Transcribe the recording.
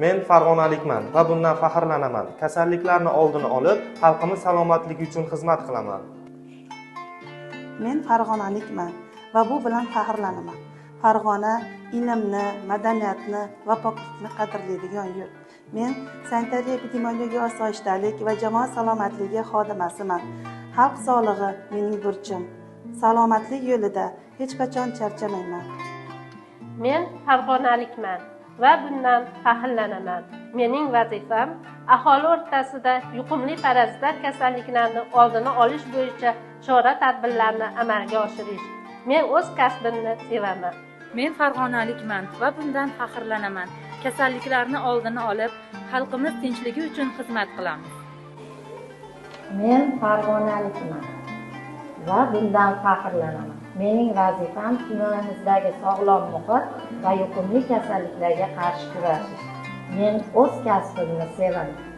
Men farg'onalikman va bundan faxrlanaman. Kasalliklarni oldini olib, xalqimiz salomatligi uchun xizmat qilaman. Men farg'onalikman va bu bilan faxrlanaman. Farg'ona ilmni, madaniyatni va poklikni qadrlaydigan yurt. Men sanitariya-epidemiologiya osoyishtalik va jamoat salomatligi xodimasiman. Xalq sog'lig'i mening burchim. Salomatlik yo'lida hech qachon charchamayman. Men farg'onalikman va bundan faxrlanaman. Mening vazifam aholi o'rtasida yuqumli parazitlar kasalliklarini oldini olish bo'yicha chora-tadbirlarni amalga oshirish. Men o'z kasbimni sevaman. Men farg'onalikman va bundan faxrlanaman. Kasalliklarni oldini olib, xalqimiz tinchligi uchun xizmat qilamiz. Men farg'onalikman va bundan faxrlanaman. Mening vazifam tumanimizdagi sog'lom muhit va yuqumli kasalliklarga qarshi kurashish. Men o'z kasbimni sevaman.